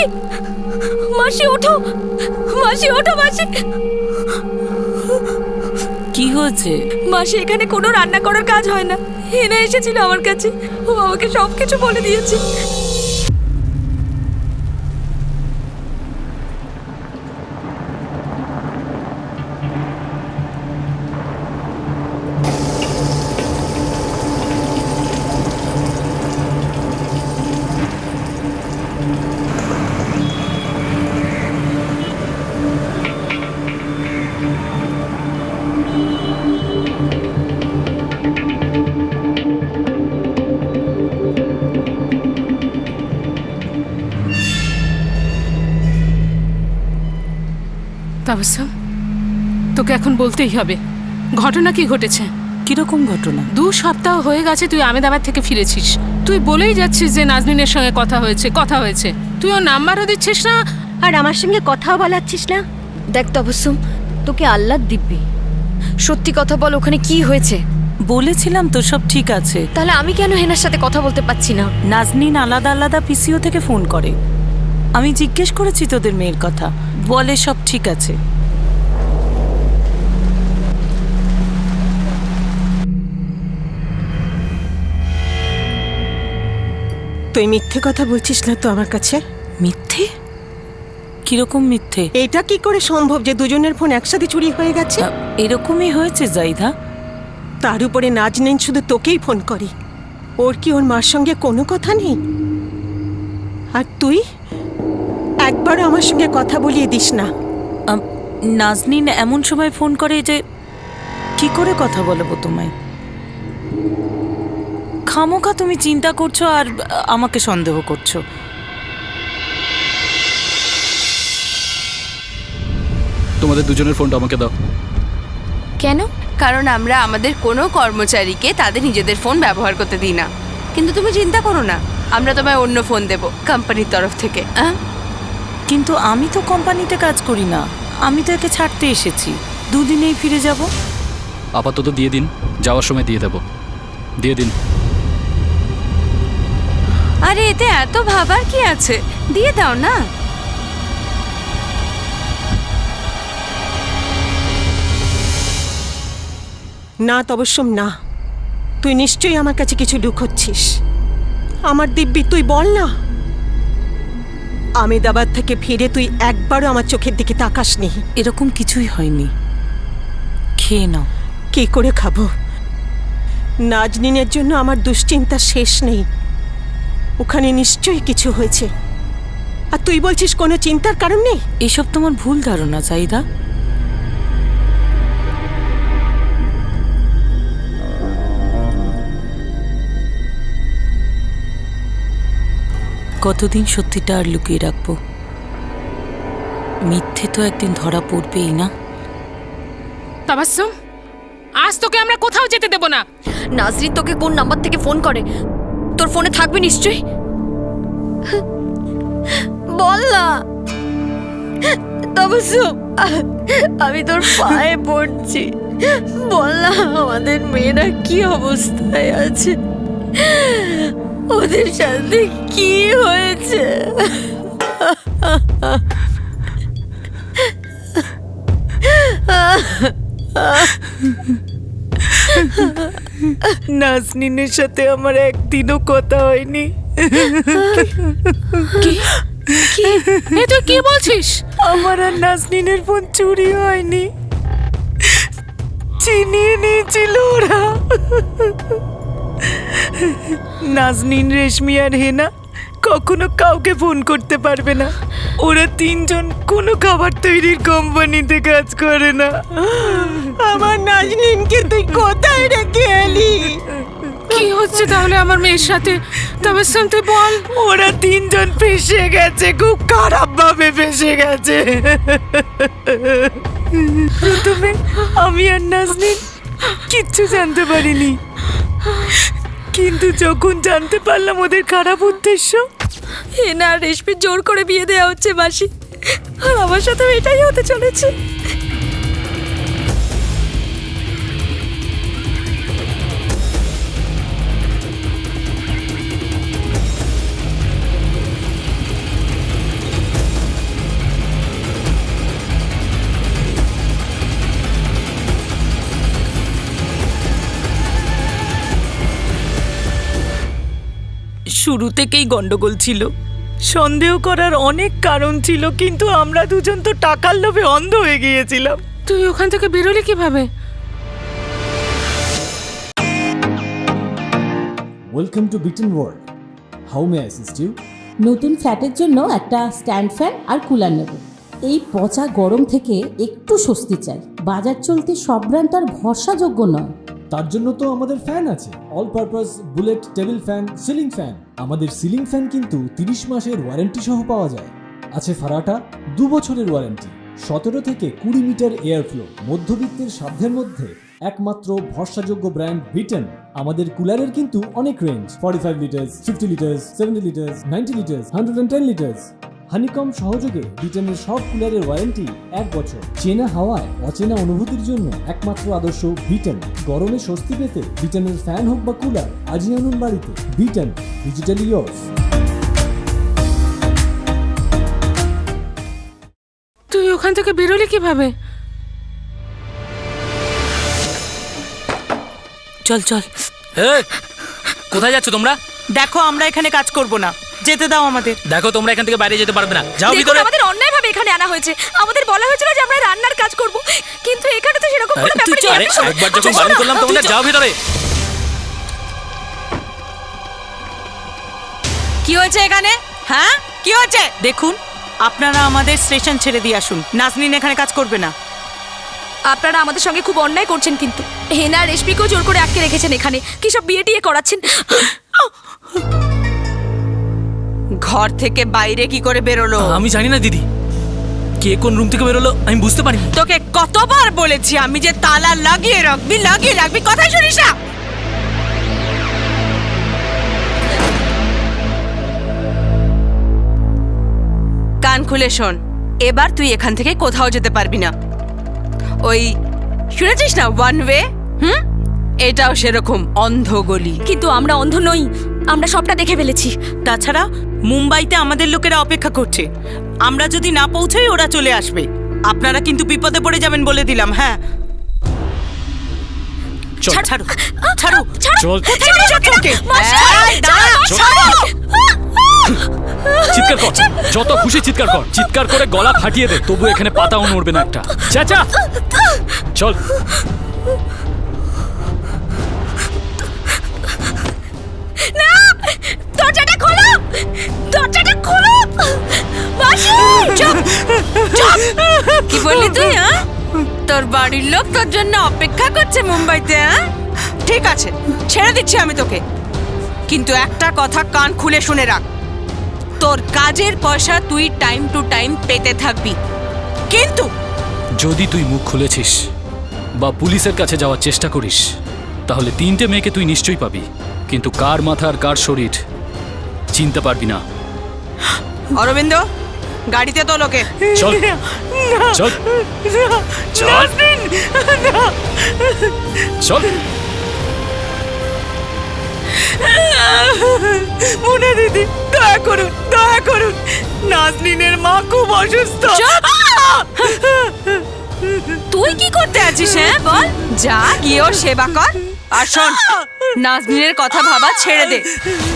মাসি ওঠো, মাসি ওঠো, মাসি।
কি হয়েছে?
মাসি, এখানে কোনো রান্না করার কাজ হয় না। হেনা এসেছিল আমার কাছে, ও আমাকে সব কিছু বলে দিয়েছে।
তাবসম, তোকে এখন বলতেই হবে ঘটনা কি ঘটেছে।
কিরকম ঘটনা?
2 সপ্তাহ হয়ে গেছে তুই আমেদাবাদ থেকে ফিরেছিস। তুই বলেই যাচ্ছিস যে নাজনীনের সঙ্গে কথা হয়েছে। তুই ওর নাম্বারও দিচ্ছিস না।
আর আমার সঙ্গে কথাও বলাচ্ছিস না। দেখ তবসুম, তোকে আল্লাহ দিব্যি, সত্যি কথা বল, ওখানে কি হয়েছে?
বলেছিলাম তো সব ঠিক আছে।
তাহলে আমি কেন হেনার সাথে কথা বলতে পারছি না?
নাজনীন আলাদা আলাদা পিসিও থেকে ফোন করে। আমি জিজ্ঞেস করেছি তোদের মেয়ের কথা, বলে সব ঠিক আছে।
তুই মিথ্যে কথা বলছিস না তো আমার কাছে?
মিথ্যে? কিরকম মিথ্যে?
এটা কি করে সম্ভব যে দুজনের ফোন একসাথে চুরি হয়ে গেছে?
এরকমই হয়েছে জাইদা।
তার উপরে নাজনীন শুধু তোকেই ফোন করে। ওর কি ওর মার সঙ্গে কোনো কথা নেই? আর তুই একবারও আমার সঙ্গে কথা বলিয়ে দিস না।
নাজনীন এমন সময় ফোন করে যে কি করে কথা বলবো তোমায়? খামোখা তুমি চিন্তা করছো আর আমাকে সন্দেহ করছো।
তোমাদের দুজনের ফোনটা আমাকে দাও।
কেন?
কারণ আমরা আমাদের কোনো কর্মচারীকে তাদের নিজেদের ফোন ব্যবহার করতে দিই না। কিন্তু তুমি চিন্তা করো না, আমরা তোমায় অন্য ফোন দেব কোম্পানির তরফ থেকে।
কিন্তু আমি তো কোম্পানিতে কাজ করি না, আমি তো একে ছাড়তে এসেছি। 2 দিনেই ফিরে যাব।
আপাতত দিয়ে দিন, যাওয়ার সময় দিয়ে দেবো। দিয়ে দিন।
আরে এতে এত ভাবার কি আছে, দিয়ে দাও না।
না তবসম না, তুই নিশ্চয়ই আমার কাছে কিছু লুকোচ্ছিস। আমার দিব্যি, তুই বল না। আমেদাবাদ থেকে ফিরে তুই একবারও আমার চোখের দিকে তাকাসনি।
এরকম কিছুই হয়নি, খেয়ে নাও।
কি করে খাবো? নাজনীনের জন্য আমার দুশ্চিন্তা শেষ নেই। ওখানে নিশ্চয়ই কিছু হয়েছে, আর তুই বলছিস কোনো চিন্তার কারণ নেই।
এসব তোমার ভুল ধারণা জাইদা। কতদিন সত্যিটা আর লুকিয়ে রাখবো? মিথ্যে তো একদিন ধরা পড়বেই না।
তাবাসসুম, আজ তোকে আমরা কোথাও যেতে দেব না।
নাজরিন তোকে কোন নাম্বার থেকে ফোন করে? তোর ফোনে থাকবে নিশ্চয়ই। বল না তবসুম, আমি তোর পায়ে পড়ছি, বল না আমাদের মেয়েরা কি অবস্থায় আছে, ওদের সাথে কি হয়েছে?
নাজনীনের সাথে আমার একদিনও কথা হয়নি।
তুই কি বলছিস?
আমার আর নাজনীনের ফোন চুরি হয়নি, চিনিয়ে নিয়েছিল ওরা। নাজনীন, রেশমি আর হেনা কখনো কাউকে ফোন করতে পারবে না। ওরা 3 জন কোনো খাবার তৈরির কোম্পানিতে কাজ করে না।
আমার নাজনীনকে তুই কোথায় রেখে এলি?
কি হচ্ছে তাহলে আমার মেয়ের সাথে? তাবাসসুম তুই বল।
ওরা 3 জন ফেঁসে গেছে, খুব খারাপ ভাবে ফেঁসে গেছে। প্রথমে আমি আর নাজনীন কিচ্ছু জানতে পারিনি, কিন্তু যখন জানতে পারলাম ওদের খারাপ উদ্দেশ্য,
হেনা আর রেশমির জোর করে বিয়ে দেওয়া হচ্ছে মাসি, আর আমার সাথেও এটাই হতে চলেছে।
শুরু থেকেই গন্ডগোল ছিল। সন্দেহ করার অনেক কারণ ছিল, কিন্তু আমরা দুজন তো টাকার লোভে অন্ধ হয়ে গিয়েছিলাম।
তুই ওখান থেকে বেরোলি কিভাবে?
Welcome to Biten world. How may I assist you?
নতুন ফ্ল্যাটের জন্য একটা স্ট্যান্ড ফ্যান আর কুলার নেব। এই পচা গরম থেকে একটু স্বস্তি চাই। বাজার চলতে সব ব্র্যান্ড আর ভরসাযোগ্য নয়।
তার জন্য তো আমাদের ফ্যান আছে, all purpose bullet table fan, ceiling fan. আমাদের সিলিং ফ্যান কিন্তু 30 মাসের ওয়ারেন্টি সহ পাওয়া যায়। আছে ফারাটা 2 বছরের ওয়ারেন্টি, 17 থেকে 20 মিটার এয়ার ফ্লো, মধ্যবিত্তের সাধ্যের মধ্যে একমাত্র ভরসাযোগ্য ব্র্যান্ড ভিটেন। আমাদের কুলারের কিন্তু অনেক range, 45 litres, 50 litres, 70 litres, 90 litres, 110 litres. Honeycomb সহযোগে ভিটেনের সব কুলারের ওয়ারেন্টি 1 বছর। চেনা হাওয়ায় অচেনা অনুভূতির জন্য একমাত্র আদর্শ ভিটেন। গরমে স্বস্তি পেতে ভিটেনের ফ্যান হোক বা কুলার, আজই আনুন বাড়িতে। ভিটেন, ডিজিটালি ইয়োর্স।
তুই ওখান থেকে বেরোলি কিভাবে?
চল চল।
কোথায় যাচ্ছ তোমরা?
দেখো আমরা এখানে কাজ করব না, যেতে দাও আমাদের।
দেখো তোমরা এখান থেকে বাইরে যেতে পারবে না, যাও
দেখুন,
ভিতরে।
আমাদের অন্যায়ভাবে এখানে আনা হয়েছে। আমাদের বলা হয়েছিল যে আমরা রান্নার কাজ করব, কিন্তু এখানে তো সেরকম কোনো ব্যাপার নেই।
আরে একবার যখন বারণ করলাম তোমাদের, যাও ভিতরে।
কি হয়েছে এখানে? হ্যাঁ কি হয়েছে? দেখুন, আপনারা আমাদের স্টেশন ছেড়ে দিয়ে আসুন। নাজনীন এখানে কাজ করবে না।
আপনারা আমাদের সঙ্গে খুব অন্যায় করছেন, কিন্তু হেনা রেশমিকেও জোর করে আটকে রেখেছেন এখানে। কি সব বিয়ে টিয়ে করাচ্ছেন।
ঘর থেকে বাইরে কি করে বেরোলো?
আমি জানি না দিদি, কে কোন রুম থেকে বেরোলো আমি বুঝতে পারিনি।
তোকে কতবার বলেছি আমি যে তালা লাগিয়ে রাখবি, কথাই শুনিস না। কান খুলে শোন, এবার তুই এখান থেকে কোথাও যেতে পারবি না। ওই শুনেছিস না ওয়ান ওয়ে? এটাও সেরকম অন্ধ গলি।
কিন্তু আমরা অন্ধ নই, আমরা সবটা দেখে ফেলেছি।
তাছাড়া মুম্বাইতে আমাদের লোকেরা অপেক্ষা করছে। আমরা যদি না পৌঁছাই ওরা চলে আসবে। আপনারা কিন্তু বিপদে পড়ে যাবেন বলে দিলাম। হ্যাঁ
চল
ছাড়ো ছাড়ো
চল। চিৎকার কর, যত খুশি চিৎকার কর, চিৎকার করে গলা ফাটিয়ে দে, তবু এখানে পাতাও নড়বে না একটা। চেঁচা, চল।
না, দরজাটা খোলো, দরজাটা খোলো। মাসি, চুপ চুপ।
কি বললি তুই? হ্যাঁ, তোর বাড়ির লোক তোর জন্য অপেক্ষা করছে মুম্বাইতে। হ্যাঁ ঠিক আছে, ছেড়ে দিচ্ছি আমি তোকে, কিন্তু একটা কথা কান খুলে শুনে রাখ। তোর কাজের পয়সা তুই টাইম টু টাইম পেতে থাকবি, কিন্তু
যদি তুই মুখ খুলেছিস বা পুলিশের কাছে যাওয়ার চেষ্টা করিস, তাহলে 3টে মেয়েকে তুই নিশ্চয়ই পাবি, কিন্তু কার মাথা আর কার শরীর চিনতে পারবি না।
অরবিন্দ, গাড়িতে তো লোকে
চল চল চল চল।
মুনা দিদি, দয়া করুন, নাজনীনের মা খুব অসুস্থ।
তুই কি করতে আছিস? হ্যাঁ বল, যা গিয়ে ওর সেবা কর। আর শোন, নাজনীনের কথা ভাবা ছেড়ে দে।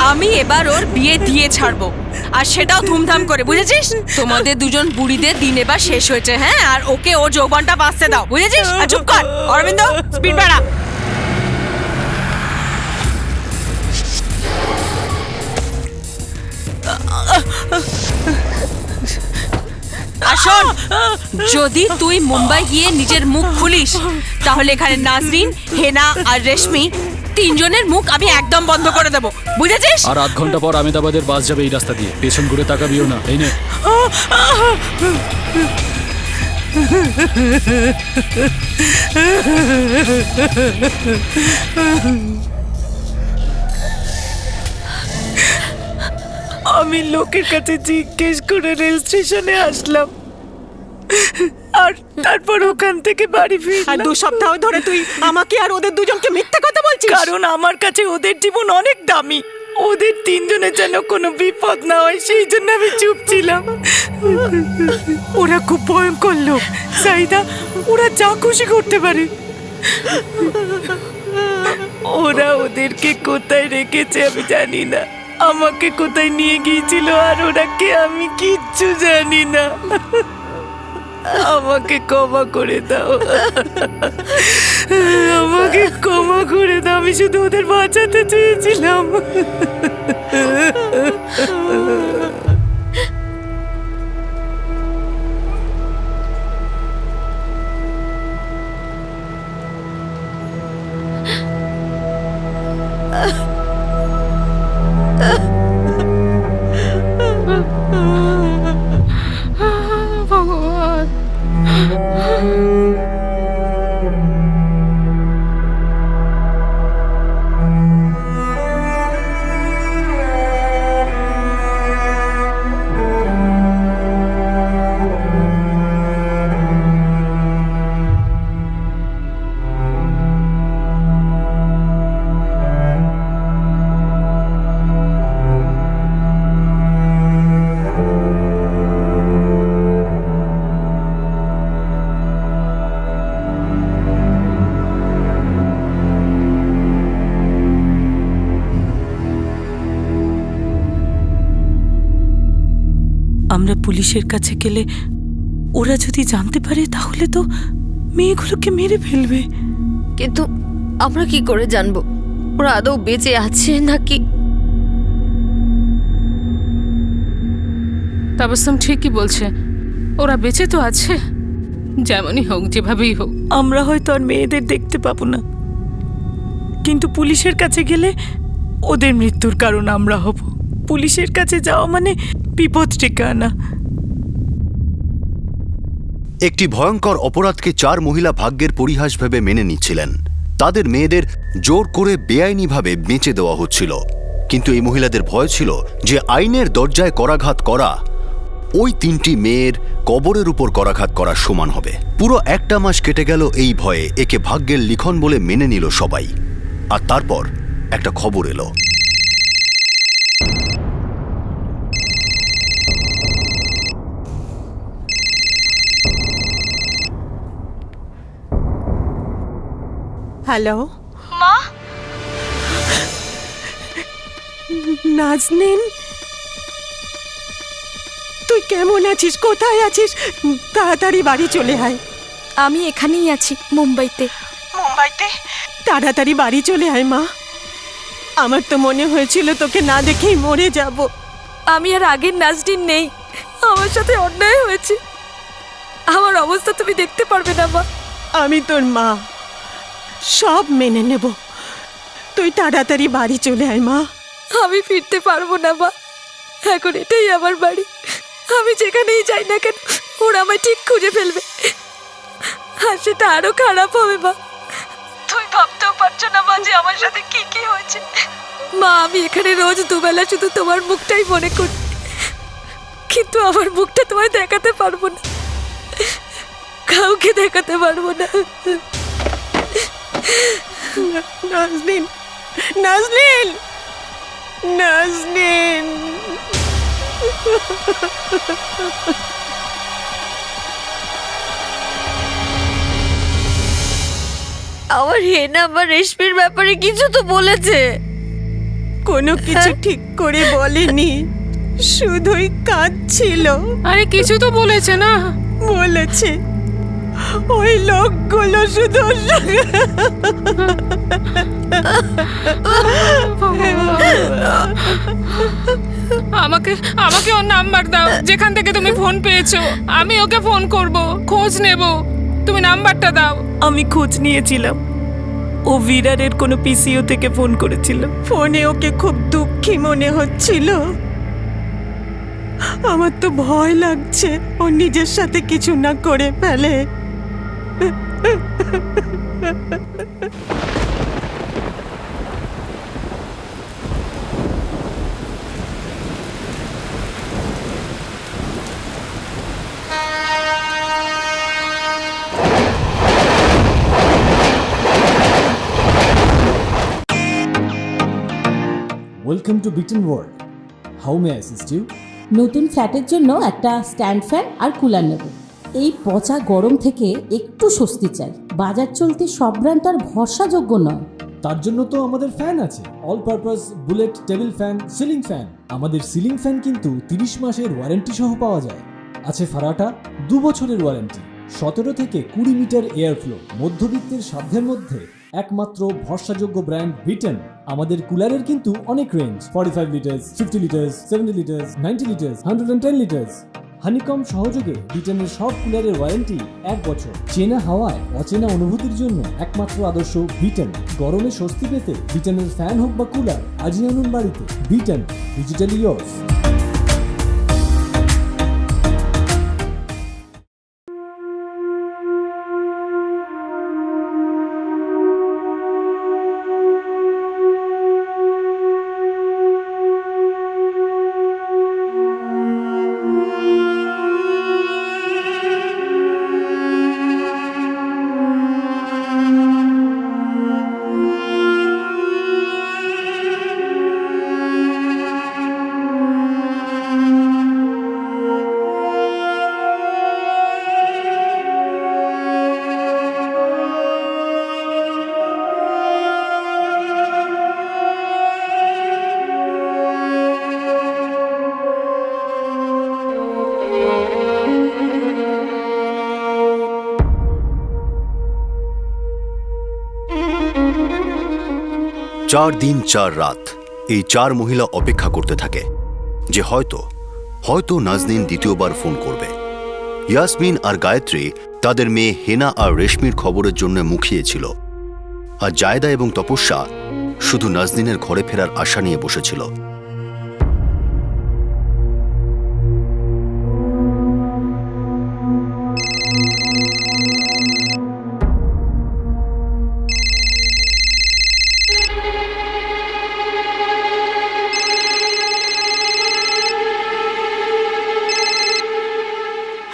আমি এবার ওর বিয়ে দিয়ে ছাড়বো, আর সেটাও ধুমধাম করে, বুঝেছিস? তোমাদের দুজন বুড়িদের দিন এবার শেষ হয়েছে। হ্যাঁ, আর ওকে ওর যৌবনটা বাঁচতে দাও, বুঝেছিস? আর চুপ কর অরবিন্দ, স্পিড বাড়া। আর শোন, যদি তুই মুম্বাই গিয়ে নিজের মুখ খুলিস, তাহলে এখানে নাজনীন, হেনা আর রেশমি 3জনের মুখ আমি একদম বন্ধ করে দেবো, বুঝেছিস?
আর আধ ঘন্টা পর আহমেদাবাদের বাস যাবে এই রাস্তা দিয়ে, পেছন ঘুরে তাকাবিও না। এই নে।
আমি লোকের কাছে জিজ্ঞেস করে রেল স্টেশনে আসলাম, আর তারপর ওখান থেকে বাড়ি
আর
ফিরলাম।
2 সপ্তাহ ধরে তুই আমাকে আর ওদের দুজনকে মিথ্যা কথা বলছিস।
কারণ আমার কাছে ওদের জীবন অনেক দামি। ওদের 3জনের যেন কোনো বিপদ না হয়, সেই জন্য আমি চুপ ছিলাম। ওরা খুব ভয়ঙ্কর লোক সাইদা, ওরা যা খুশি করতে পারে। ওরা ওদেরকে কোথায় রেখেছে আমি জানি না, আমাকে কোথায় নিয়ে গিয়েছিল আর ওরা কে আমি কিচ্ছু জানি না। আমাকে ক্ষমা করে দাও, আমাকে ক্ষমা করে দাও। আমি শুধু ওদের বাঁচাতে চেয়েছিলাম।
ভগবান।
আমরা পুলিশের কাছে গেলে ওরা যদি জানতে পারে তাহলে তো মেয়েগুলোকে মেরে ফেলবে।
কিন্তু আমরা কি করে জানবো ওরা আদৌ বেঁচে আছে নাকি?
তাবসম ঠিকই বলছে, ওরা বেঁচে তো আছে, যেমনই হোক যেভাবেই হোক।
আমরা হয়তো আর মেয়েদের দেখতে পাবো না, কিন্তু পুলিশের কাছে গেলে ওদের মৃত্যুর কারণ আমরা হব। পুলিশের কাছে যাওয়া মানে বিপদ ডেকে আনা।
একটি ভয়ঙ্কর অপরাধকে 4 মহিলা ভাগ্যের পরিহাস ভেবে মেনে নিচ্ছিলেন। তাদের মেয়েদের জোর করে বেআইনিভাবে বেঁচে দেওয়া হচ্ছিল, কিন্তু এই মহিলাদের ভয় ছিল যে আইনের দরজায় করাঘাত করা ওই 3টি মেয়ের কবরের উপর করাঘাত করার সমান হবে। পুরো 1টা মাস কেটে গেল এই ভয়ে। একে ভাগ্যের লিখন বলে মেনে নিল সবাই। আর তারপর একটা খবর এলো।
হ্যালো
মা,
নাজনীন, তুই কেমন আছিস? কোথায় আছিস? তাড়াতাড়ি বাড়ি চলে আয়।
আমি এখানেই আছি, মুম্বাইতে।
মুম্বাইতে? তাড়াতাড়ি বাড়ি চলে আয় মা। আমার তো মনে হয়েছিল তোকে না দেখেই মরে যাব।
আমি আর আগের নাজনীন নেই। আমার সাথে অন্যায় হয়েছে। আমার অবস্থা তুমি দেখতে পারবে না মা।
আমি তোর মা, সব মেনে নেব। তুই তাড়াতাড়ি বাড়ি চলে আয় মা।
আমি ফিরতে পারবো না মা। এখন এটাই আমার বাড়ি। আমি যেখানেই যাই না কেন ওরা আমায় ঠিক খুঁজে ফেলবে, আর সেটা আরো খারাপ হবে মা। তুই ভাবতেও পারছো না মা যে আমার সাথে কি কি হয়েছে। মা, আমি এখানে রোজ দুবেলা শুধু তোমার মুখটাই মনে করি, কিন্তু আমার মুখটা তোমায় দেখাতে পারবো না, কাউকে দেখাতে পারবো না।
নাজনীন, নাজনীন, নাজনীন।
আমার হেনা বা রেশমির ব্যাপারে কিছু তো বলেছে।
কোনো কিছু ঠিক করে বলেনি, শুধুই কাঁদছিল।
আরে কিছু তো বলেছে না?
বলেছে ওই লোকগুলো শুধু
আমাকে আমাকে ওর নাম্বার দাও, যেখান থেকে তুমি ফোন পেয়েছো। আমি ওকে ফোন করব, খোঁজ নেব। তুমি নাম্বারটা দাও।
আমি খোঁজ নিয়েছিলাম, ও ভিরারের কোনো পিসিও থেকে ফোন করেছিল।
ফোনে ওকে খুব দুঃখী মনে হচ্ছিল। আমার তো ভয় লাগছে ও নিজের সাথে কিছু না করে ফেলে।
Welcome to Biten world. How may I assist you?
নতুন ফ্ল্যাটের জন্য একটা স্ট্যান্ড ফ্যান আর কুলার নেব। এই পচা গরম থেকে একটু স্বস্তি চাই। বাজার চলতে সব ব্র্যান্ড আর ভরসাযোগ্য নয়।
তার জন্য তো আমাদের ফ্যান আছে, all purpose bullet table fan, ceiling fan. আমাদের সিলিং ফ্যান কিন্তু 30 মাসের ওয়ারেন্টি সহ পাওয়া যায়। আছে ফারাটা 2 বছরের ওয়ারেন্টি, 17 থেকে 20 মিটার এয়ার ফ্লো। মধ্যবিত্তের সাধ্যের মধ্যে একমাত্র ভরসাযোগ্য ব্র্যান্ড বিটেন। আমাদের কুলারের কিন্তু অনেক range, 45 litres, 50 litres, 70 litres, 90 litres, 110 litres. Honeycomb সহযোগে বিটেনের সব কুলারের ওয়ারেন্টি 1 বছর। চেনা হাওয়ায় অচেনা অনুভূতির জন্য একমাত্র আদর্শ বিটেন। গরমে স্বস্তি পেতে বিটেনের ফ্যান হোক বা কুলার, আজই আনুন বাড়িতে। Beaten, digitally yours.
4 দিন 4 রাত এই 4 মহিলা অপেক্ষা করতে থাকে যে হয়তো নাজনীন দ্বিতীয়বার ফোন করবে। ইয়াসমিন আর গায়ত্রী তাদের মেয়ে হেনা আর রেশমির খবরের জন্য মুখিয়েছিল, আর জায়দা এবং তপস্যা শুধু নাজনীনের ঘরে ফেরার আশা নিয়ে বসেছিল।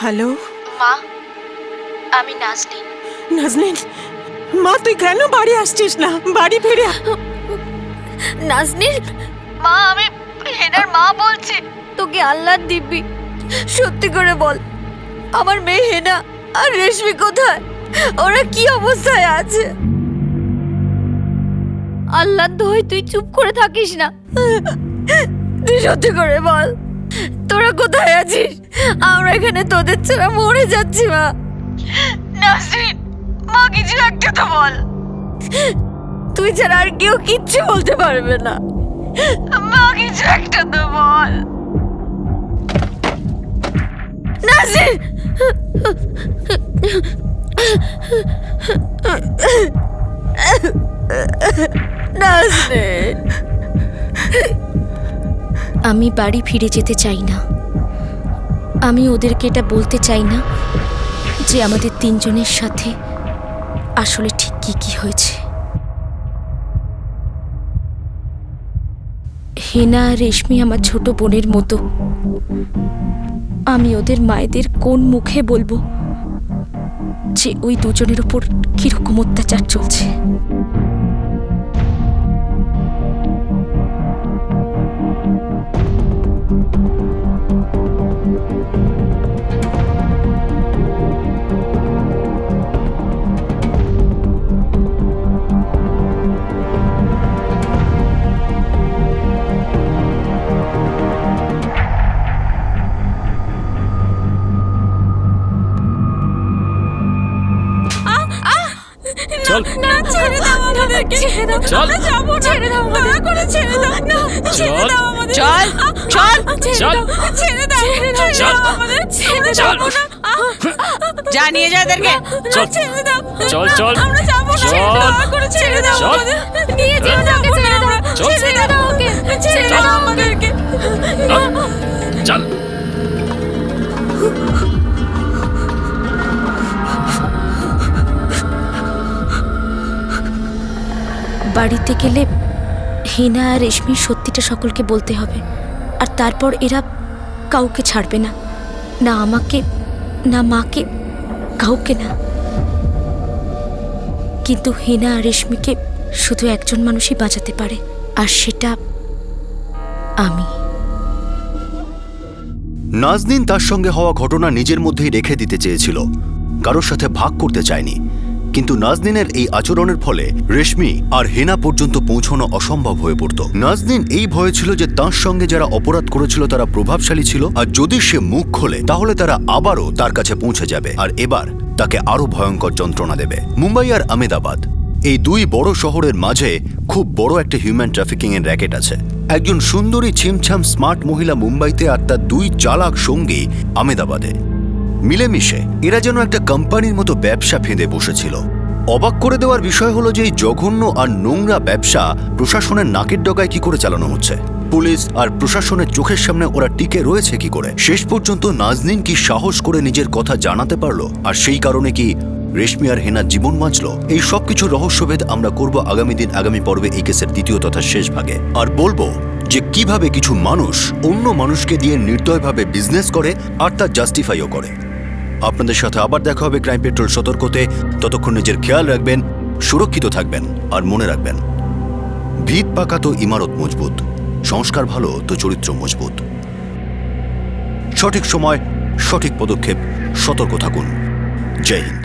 হ্যালো
মা, আমি নাজনীন।
নাজনীন, মা তুই কেন বাড়ি আসছিস না? বাড়ি ফিরে
নাজনীন, মা আমি হেনার মা বলছি। তোকে আল্লাহ দিব্যি সত্যি করে বল, আমার মেয়ে হেনা আর রেশমি কোথায়? ওরা কি অবস্থায় আছে? আল্লাহ দোহাই তুই চুপ করে থাকিস না, তুই সত্যি করে বল তোরা কোথায় আছিস? আমরা এখানে তোদের ছাড়া মরে যাচ্ছি মা। নাজনীন, মা কিছু একটা তো বল, তুই ছাড়া আর কেউ কিচ্ছু বলতে পারবে না। মা কিছু একটা তো বল নাজনীন। নাজনীন,
আমি বাড়ি ফিরে যেতে চাই না। আমি ওদেরকে এটা বলতে চাই না যে আমাদের 3 জনের সাথে আসলে ঠিক কি হয়েছে। হেনা আর রেশমি আমার ছোট বোনের মতো। আমি ওদের মায়েদের কোন মুখে বলবো যে ওই দুজনের ওপর কিরকম অত্যাচার চলছে?
চল
না, ছেড়ে দাও আমাদেরকে, ছেড়ে দাও,
চল।
আমরা যাবো না, ছেড়ে দাও, দয়া করে ছেড়ে দাও, না, ছেড়ে
চল।
দাও আমাদের,
চল, চল,
ছেড়ে দাও, ছেড়ে দাও, ছেড়ে দাও আমাদের, ছেড়ে দাও না,
জানিয়ে যা এদেরকে।
চল।
ছেড়ে দাও,
চল, চল।
আমরা যাবো না,
চল।
দয়া করে ছেড়ে দাও
চল।
আমাদের, নিয়ে যেও না, ছেড়ে দাও,
চল।
ছেড়ে দাও ওকে, ছেড়ে দাও আমাদেরকে।
চল।
বাড়িতে গেলে হেনা আর রেশমির সত্যিটা সকলকে বলতে হবে, আর তারপর এরা কাউকে ছাড়বে না, না আমাকে, না মাকে, কাউকে না। কিন্তু হেনা আর রেশমিকে শুধু একজন মানুষই বাঁচাতে পারে, আর সেটা আমি।
নাজনীন তার সঙ্গে হওয়া ঘটনা নিজের মধ্যেই রেখে দিতে চেয়েছিল, কারোর সাথে ভাগ করতে চায়নি। কিন্তু নাজনীনের এই আচরণের ফলে রেশমি আর হেনা পর্যন্ত পৌঁছানো অসম্ভব হয়ে পড়ত। নাজনীন এই ভয়ে ছিল যে তার সঙ্গে যারা অপরাধ করেছিল তারা প্রভাবশালী ছিল, আর যদি সে মুখ খোলে তাহলে তারা আবারও তার কাছে পৌঁছে যাবে, আর এবার তাকে আরো ভয়ঙ্কর যন্ত্রণা দেবে। মুম্বাই আর আহমেদাবাদ এই 2 বড় শহরের মাঝে খুব বড় একটা হিউম্যান ট্রাফিকিং এর র্যাকেট আছে। একজন সুন্দরী ছিমছাম স্মার্ট মহিলা মুম্বাইতে আর তার 2 চালাক সঙ্গী আহমেদাবাদে। মিলেমিশে এরা যেন একটা কোম্পানির মতো ব্যবসা ফেঁদে বসেছিল। অবাক করে দেওয়ার বিষয় হলো যে এই জঘন্য আর নোংরা ব্যবসা প্রশাসনের নাকের ডগায় কি করে চালানো হচ্ছে, পুলিশ আর প্রশাসনের চোখের সামনে ওরা টিকে রয়েছে কি করে। শেষ পর্যন্ত নাজনীন কি সাহস করে নিজের কথা জানাতে পারলো, আর সেই কারণে কি রেশমি আর হেনার জীবন বাঁচল? এই সবকিছু রহস্যভেদ আমরা করব আগামী দিন, আগামী পর্বে এই কেসের 2য় তথা শেষ ভাগে। আর বলবো যে কিভাবে কিছু মানুষ অন্য মানুষকে দিয়ে নির্দয়ভাবে বিজনেস করে আর তা জাস্টিফাইও করে। আপনাদের সাথে আবার দেখা হবে ক্রাইম পেট্রোল সতর্কতে। ততক্ষণ নিজের খেয়াল রাখবেন, সুরক্ষিত থাকবেন, আর মনে রাখবেন ভিত পাকা তো ইমারত মজবুত, সংস্কার ভালো তো চরিত্র মজবুত। সঠিক সময় সঠিক পদক্ষেপ, সতর্ক থাকুন। জয় হিন্দ।